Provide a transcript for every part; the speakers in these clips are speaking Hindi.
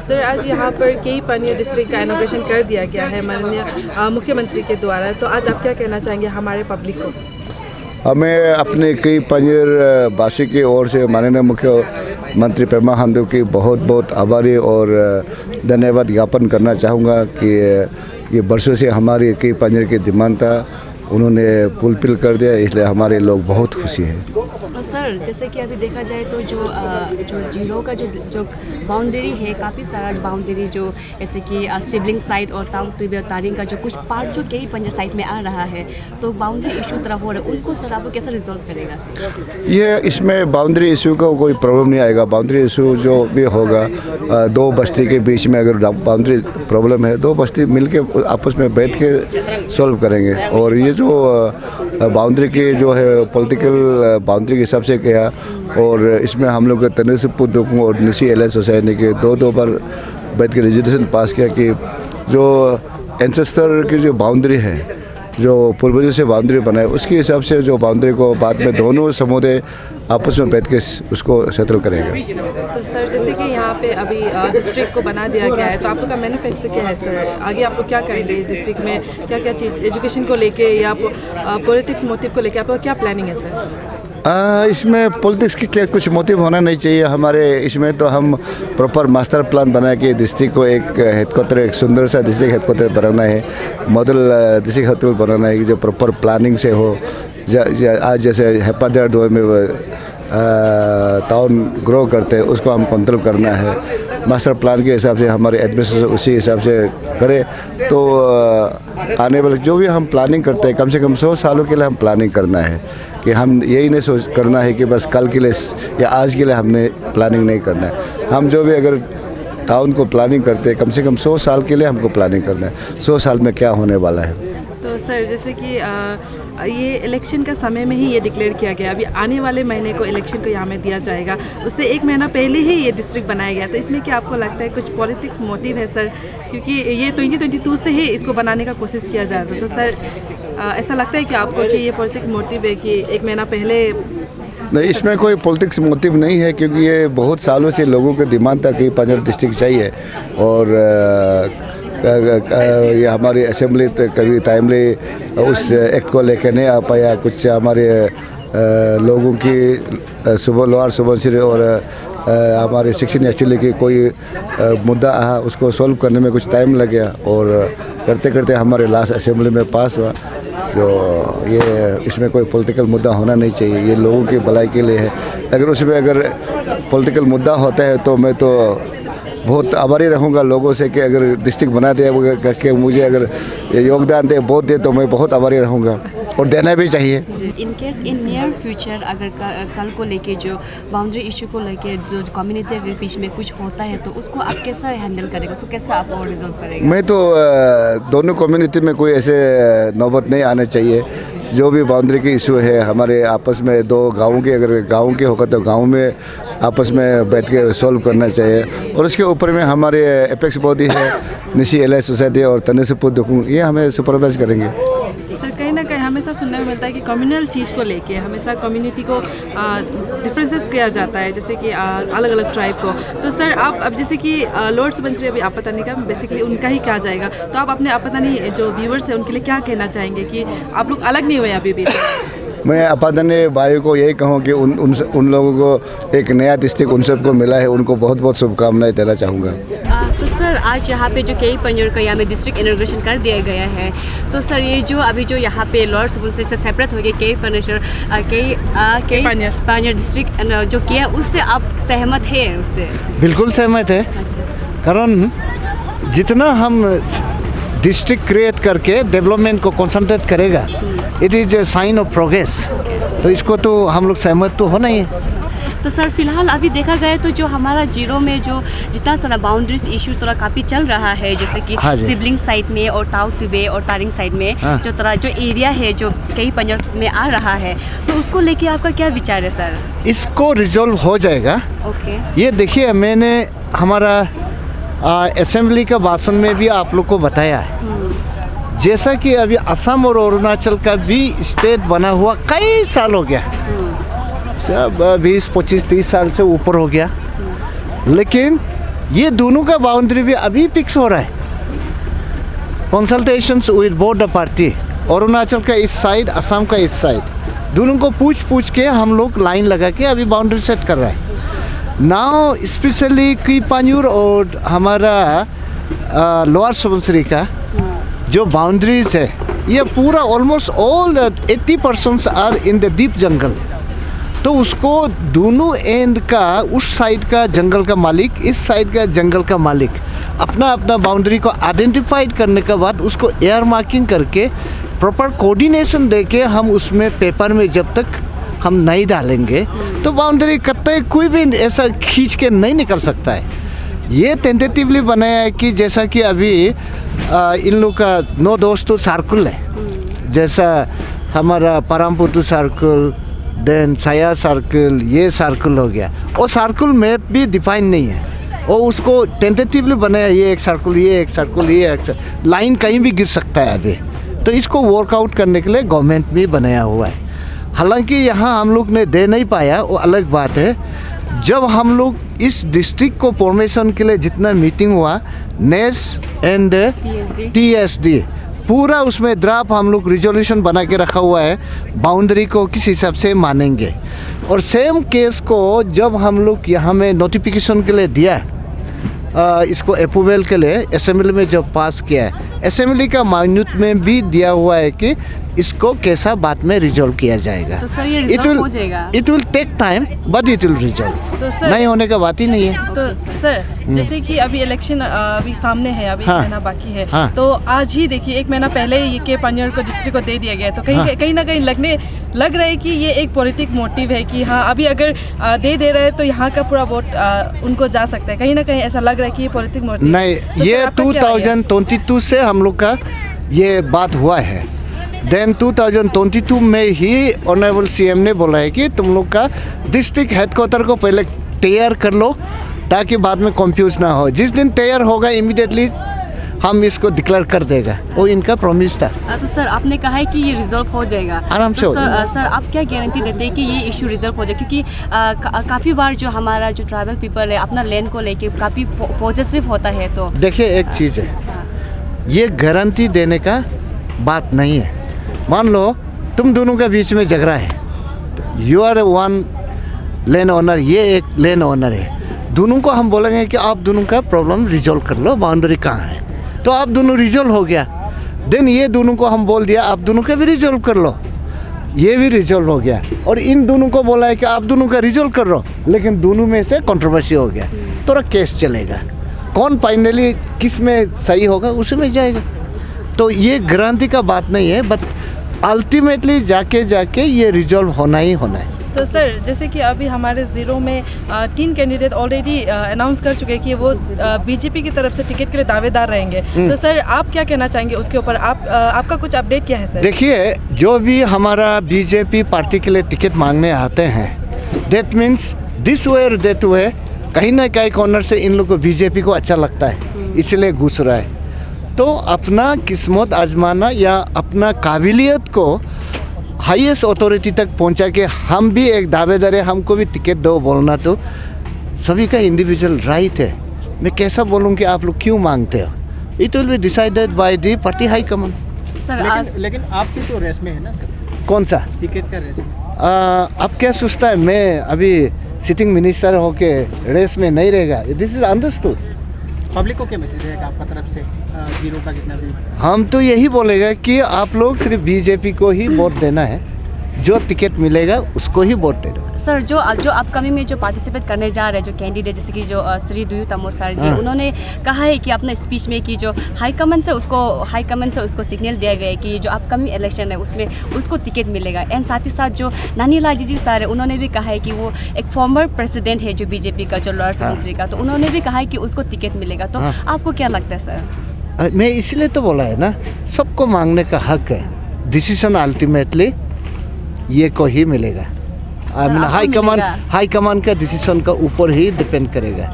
सर, आज यहाँ पर केई पानिया डिस्ट्रिक्ट का इनॉग्रेशन कर दिया गया है माननीय मुख्यमंत्री के द्वारा, तो आज आप क्या कहना चाहेंगे हमारे पब्लिक को? हमें अपने कई पंजर वासी की ओर से माननीय मुख्यमंत्री पेमा खांडू की बहुत बहुत आभारी और धन्यवाद ज्ञापन करना चाहूँगा कि ये बरसों से हमारी कई पंजर की डिमांड था, उन्होंने फुलफिल कर दिया, इसलिए हमारे लोग बहुत खुशी हैं। और सर, जैसे कि अभी देखा जाए तो जो जीरो का जो बाउंड्री है, काफ़ी सारा बाउंड्री जो जैसे कि सिबलिंग साइड और तारिंग का जो कुछ पार्ट जो कई पंजर साइड में आ रहा है, तो बाउंड्री इशू तरह हो रहा है, उनको सर आपको कैसे रिजॉल्व करेगा सर? ये इसमें बाउंड्री इशू का कोई प्रॉब्लम नहीं आएगा। बाउंड्री इशू जो भी होगा, दो बस्ती के बीच में अगर बाउंड्री प्रॉब्लम है, दो बस्ती मिलके आपस में बैठ के सॉल्व करेंगे। और ये जो बाउंड्री की जो है पॉलिटिकल बाउंड्री के हिसाब से किया, और इसमें हम लोग तनिसपुर दुखों और निसी एलायंस सोसाइटी के दो बार बैठ के रेजोल्यूशन पास किया कि जो एंसेस्टर की जो बाउंड्री है, जो पूर्वजों से बाउंड्री बनाए, उसके हिसाब से जो बाउंड्री को बाद में दोनों समुदाय आपस में बैठ के उसको सेटल करेंगे। तो सर, जैसे कि यहाँ पे अभी डिस्ट्रिक्ट को बना दिया गया है, तो आप लोग का मैन्युफैक्चर क्या है सर? आगे आप लोग क्या करेंगे डिस्ट्रिक्ट में? क्या क्या चीज़ एजुकेशन को लेके या पॉलिटिक्स मोटिव को लेके आप लोग क्या प्लानिंग है सर? इसमें पॉलिटिक्स की क्या कुछ मोटिव होना नहीं चाहिए हमारे इसमें। तो हम प्रॉपर मास्टर प्लान बना के डिस्ट्रिक्ट को एक हेडक्वार्टर, एक सुंदर सा डिस्ट्रिक्ट हेडक्वार्टर बनाना है, मॉडल डिस्ट्रिक्ट हेडक्वार्टर बनाना है जो प्रॉपर प्लानिंग से हो। आज जैसे हेपादर दो में टाउन ग्रो करते हैं, उसको हम कंट्रोल करना है। मास्टर प्लान के हिसाब से हमारे एडमिनिस्ट्रेशन उसी हिसाब से करे, तो आने वाले जो भी हम प्लानिंग करते हैं, कम से कम 100 सालों के लिए हम प्लानिंग करना है। कि हम यही नहीं सोच करना है कि बस कल के लिए या आज के लिए हमने प्लानिंग नहीं करना है। हम जो भी अगर टाउन को प्लानिंग करते हैं, कम से कम 100 साल के लिए हमको प्लानिंग करना है, 100 साल में क्या होने वाला है। तो सर, जैसे कि ये इलेक्शन का समय में ही ये डिक्लेयर किया गया, अभी आने वाले महीने को इलेक्शन को यहाँ में दिया जाएगा, उससे एक महीना पहले ही ये डिस्ट्रिक्ट बनाया गया, तो इसमें क्या आपको लगता है कुछ पॉलिटिक्स मोटिव है सर? क्योंकि ये 2022 से ही इसको बनाने का कोशिश किया जा रहा था, तो सर ऐसा लगता है कि आपको कि ये पॉलिटिक्स मोटिव है कि एक महीना पहले? नहीं, इसमें कोई पॉलिटिक्स मोटिव नहीं है, क्योंकि ये बहुत सालों से लोगों के डिमांड था कि पंजाब डिस्ट्रिक्ट चाहिए। और ये हमारी असेंबली कभी टाइमली उस एक्ट को लेकर नहीं आ पाया। कुछ हमारे लोगों की लोअर सुबनसिरी और हमारे सेक्शन एक्चुअली की कोई मुद्दा आया, उसको सॉल्व करने में कुछ टाइम लग गया, और करते करते हमारे लास्ट असेंबली में पास हुआ। जो ये इसमें कोई पॉलिटिकल मुद्दा होना नहीं चाहिए, ये लोगों की भलाई के लिए है। अगर उसमें अगर पॉलिटिकल मुद्दा होता है तो मैं तो बहुत आभारी रहूँगा लोगों से कि अगर डिस्ट्रिक्ट बना दिया कि मुझे अगर योगदान दे, वोट दे, तो मैं बहुत आभारी रहूँगा, और देना भी चाहिए। In case in near future अगर कल को लेके जो बाउंड्री इशू को लेके जो कम्युनिटी के बीच में कुछ होता है, तो उसको आप कैसा हैंडल करेगा, उसको कैसे आप रिजॉल्व करेगा? मैं तो दोनों कम्युनिटी में कोई ऐसे नौबत नहीं आना चाहिए। जो भी बाउंड्री की इशू है, हमारे आपस में दो गाँव के, अगर गाँव के होगा तो गाँव में आपस में बैठ के सॉल्व करना चाहिए। और उसके ऊपर में हमारे एपेक्स बॉडी है, निसी एलायंस सोसाइटी और तनिसपुर दुखों, ये हमें सुपरवाइज करेंगे। सर, कहीं ना कहीं हमेशा सुनने में मिलता है कि कम्युनल चीज़ को लेके हमेशा कम्युनिटी को डिफरेंसेस किया जाता है, जैसे कि अलग अलग ट्राइब को। तो सर, आप अब जैसे कि लोअर सुबनसिरी अभी आपतानी का बेसिकली उनका ही कहा जाएगा, तो आप अपने आपतानी जो व्यूवर्स हैं उनके लिए क्या कहना चाहेंगे कि आप लोग अलग नहीं हुए अभी भी? मैं आपातने भाइयों को यही कहूँ कि उन लोगों को एक नया डिस्ट्रिक्ट उन सबको मिला है, उनको बहुत बहुत शुभकामनाएं देना चाहूँगा। तो सर, आज यहाँ पे जो कई पंजर का यहाँ में डिस्ट्रिक्ट इनॉग्रेशन कर दिया गया है, तो सर ये जो अभी जो यहाँ पे लोअर सुबनसिरी से सेपरेट हो गए कई पंजर डिस्ट्रिक्ट जो किया, उससे आप सहमत है? उससे बिल्कुल सहमत है। कारण जितना हम डिस्ट्रिक्ट क्रिएट करके डेवलपमेंट को कंसंट्रेट करेगा, it is a sign of progress, तो इसको तो हम लोग सहमत तो होना ही है। तो सर, फिलहाल अभी देखा गया तो जो हमारा जीरो में जो जितना सारा बाउंड्रीज इशू थोड़ा काफ़ी चल रहा है, जैसे कि सिबलिंग साइड में और टाउ तिबे और तारिंग साइड में जो तरह जो एरिया है जो कई पंजर में आ रहा है, तो उसको लेके आपका क्या विचार है सर? इसको रिजॉल्व हो जाएगा। ओके, ये देखिए, मैंने हमारा असेंबली का भाषण में भी आप लोग को बताया है, जैसा कि अभी असम और अरुणाचल का भी स्टेट बना हुआ कई साल हो गया, सब 20, 25, 30 साल से ऊपर हो गया, लेकिन ये दोनों का बाउंड्री भी अभी फिक्स हो रहा है, consultations with both the party, Arunachal का इस साइड, असम का इस साइड, दोनों को पूछ के हम लोग लाइन लगा के अभी बाउंड्री सेट कर रहा है। नाउ स्पेशली की पान्यूर और हमारा लोअर सुबनसिरी का जो बाउंड्रीज है, ये पूरा almost all 80% are in the deep jungle. तो उसको दोनों एंड का, उस साइड का जंगल का मालिक, इस साइड का जंगल का मालिक अपना अपना बाउंड्री को आइडेंटिफाइड करने के बाद उसको एयर मार्किंग करके प्रॉपर कोऑर्डिनेशन देके हम उसमें पेपर में जब तक हम नहीं डालेंगे तो बाउंड्री कतई कोई भी ऐसा खींच के नहीं निकल सकता है। ये टेंटेटिवली बनाया है कि जैसा कि अभी इन लोग का 9 दोस्तों सर्कल है, जैसा हमारा परमपुतु सर्कल, देन साया सर्कल, ये सर्कल हो गया, और सर्कल मैप भी डिफाइन नहीं है, और उसको टेंटेटिवली बनाया, ये एक सर्कल, ये एक सर्कल, ये एक लाइन कहीं भी गिर सकता है अभी। तो इसको वर्कआउट करने के लिए गवर्नमेंट भी बनाया हुआ है। हालांकि यहाँ हम लोग ने दे नहीं पाया, वो अलग बात है। जब हम लोग इस डिस्ट्रिक्ट को फॉर्मेशन के लिए जितना मीटिंग हुआ, नेस एंड TSD पूरा उसमें ड्राफ्ट हम लोग रिजोल्यूशन बना के रखा हुआ है, बाउंड्री को किस हिसाब से मानेंगे। और सेम केस को जब हम लोग यहाँ में नोटिफिकेशन के लिए दिया, इसको अप्रूवल के लिए असेंबली में जब पास किया है, असेंबली का माइन्यूट में भी दिया हुआ है कि इसको कैसा बाद में रिजॉल्व किया जाएगा। तो सर ये रिजॉल्व हो जाएगा? It will take time but it will resolve. तो सर, नहीं होने का बात ही नहीं है। तो सर जैसे कि अभी इलेक्शन अभी सामने है, अभी हाँ, 1 महीना बाकी है, हाँ, तो आज ही देखिए 1 महीना पहले ये के पान्यूर को डिस्ट्रिक्ट को दे दिया गया, तो कहीं हाँ, कहीं ना कहीं लग रहा है कि ये एक पॉलिटिक मोटिव है कि हाँ अभी अगर दे रहे हैं तो यहाँ का पूरा वोट उनको जा सकता है, कहीं ना कहीं ऐसा लग रहा है कि ये पॉलिटिक मोटिव नहीं। तो ये सर, आपका क्या राय है? 2022 से हम लोग का ये बात हुआ है। देन 2022 में ही ऑनरेबल CM ने बोला है कि तुम लोग का डिस्ट्रिक्ट हेडक्वार्टर को पहले तैयार कर लो ताकि बाद में कंफ्यूज ना हो। जिस दिन तैयार होगा इमीडिएटली हम इसको डिक्लेयर कर देगा, वो इनका प्रॉमिस था। तो सर आपने कहा है कि ये रिजॉल्व हो जाएगा, आराम से तो हो जाएगा। सर आप क्या गारंटी देते हैं कि ये इशू रिजॉल्व हो जाए? क्योंकि काफ़ी बार जो हमारा जो ट्राइबल पीपल है अपना लैंड को लेके काफ़ी पॉजिटिव होता है। तो देखिए एक चीज़ है, ये गारंटी देने का बात नहीं है। मान लो तुम दोनों के बीच में झगड़ा है, यू आर 1 लैंड ओनर, ये एक लैंड ओनर है, दोनों को हम बोलेंगे कि आप दोनों का प्रॉब्लम रिजॉल्व कर लो, बाउंड्री कहाँ है, तो आप दोनों रिजॉल्व हो गया। देन ये दोनों को हम बोल दिया आप दोनों का भी रिजॉल्व कर लो, ये भी रिजॉल्व हो गया। और इन दोनों को बोला है कि आप दोनों का रिजॉल्व कर लो, लेकिन दोनों में से कंट्रोवर्सी हो गया, तो केस चलेगा, कौन फाइनली किस में सही होगा उसी में जाएगा। तो ये गारंटी का बात नहीं है, बट अल्टीमेटली जाके ये रिजॉल्व होना ही होना है। तो सर जैसे कि अभी हमारे ज़ीरो में 3 कैंडिडेट ऑलरेडी अनाउंस कर चुके हैं कि वो बीजेपी की तरफ से टिकट के लिए दावेदार रहेंगे, तो सर आप क्या कहना चाहेंगे उसके ऊपर? आपका कुछ अपडेट क्या है सर? देखिए, जो भी हमारा बीजेपी पार्टी के लिए टिकट मांगने आते हैं, दैट मीन्स दिस वे और दैट वे, कहीं ना कहीं कॉर्नर से इन लोगों को बीजेपी को अच्छा लगता है, इसलिए घुस रहा है। तो अपना किस्मत आजमाना या अपना काबिलियत को हाईएस्ट अथॉरिटी तक पहुंचा के हम भी एक दावेदार है, हमको भी टिकट दो बोलना तो सभी का इंडिविजुअल राइट है। मैं कैसा बोलूं कि आप लोग क्यों मांगते हो, it will be decided by the party high command. Sir लेकिन आप भी तो रेस में है ना सर, कौन सा टिकट का रेस में? अब क्या सोचता है मैं अभी सिटिंग मिनिस्टर होके रेस में नहीं रहेगा? This is understood. पब्लिक को क्या मैसेज रहेगा आपका तरफ से ज़ीरो का जितना भी? हम तो यही बोलेगा कि आप लोग सिर्फ बीजेपी को ही वोट देना है, जो टिकट मिलेगा उसको ही वोट दे दो। सर जो अपकमिंग में जो पार्टिसिपेट करने जा रहे हैं जो कैंडिडेट, जैसे कि जो श्री दुयू तमो सर जी, उन्होंने कहा है कि अपने स्पीच में कि जो हाईकमान से उसको सिग्नल दिया गया है कि जो अपकमिंग इलेक्शन है उसमें उसको टिकट मिलेगा। एंड साथ ही साथ जो नानी लालजी सर है, उन्होंने भी कहा है कि वो एक फॉर्मर प्रेसिडेंट है जो बीजेपी का, जो लोअर सुबनसिरी का, तो उन्होंने भी कहा है कि उसको टिकट मिलेगा। तो आपको क्या लगता है सर? मैं इसलिए तो बोला है ना, सबको मांगने का हक है, डिसीजन अल्टीमेटली ये को ही मिलेगा। हाई कमान का डिसीजन का ऊपर ही डिपेंड करेगा।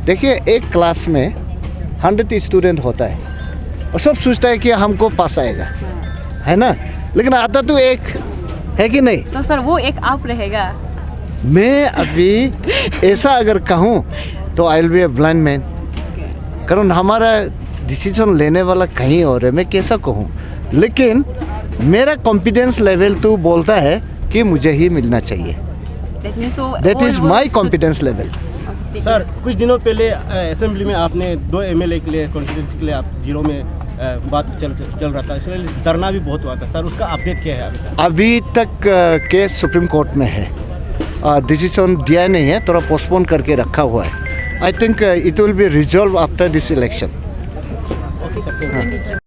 देखिए, एक क्लास में 100 स्टूडेंट होता है और सब सोचता है कि हमको पास आएगा, है ना, लेकिन आता तो एक है कि नहीं? सर वो एक आप रहेगा। मैं अभी ऐसा अगर कहूँ तो I will be a blind man. कारण हमारा डिसीजन लेने वाला कहीं और है, मैं कैसा कहूँ, लेकिन मेरा कॉन्फिडेंस लेवल तो बोलता है कि मुझे ही मिलना चाहिए। That is my confidence level. Sir कुछ दिनों पहले असेंबली में आपने 2 MLA के लिए कॉन्स्टिट्यूंसी के लिए आप जीरो में बात चल रहा था, इसलिए धरना भी बहुत हुआ था। सर उसका अपडेट क्या है अभी तक? अभी तक केस सुप्रीम कोर्ट में है, डिसीजन दिया नहीं है, थोड़ा पोस्टपोन करके रखा हुआ है। I think it will be resolve after this election. Okay sir, thank you.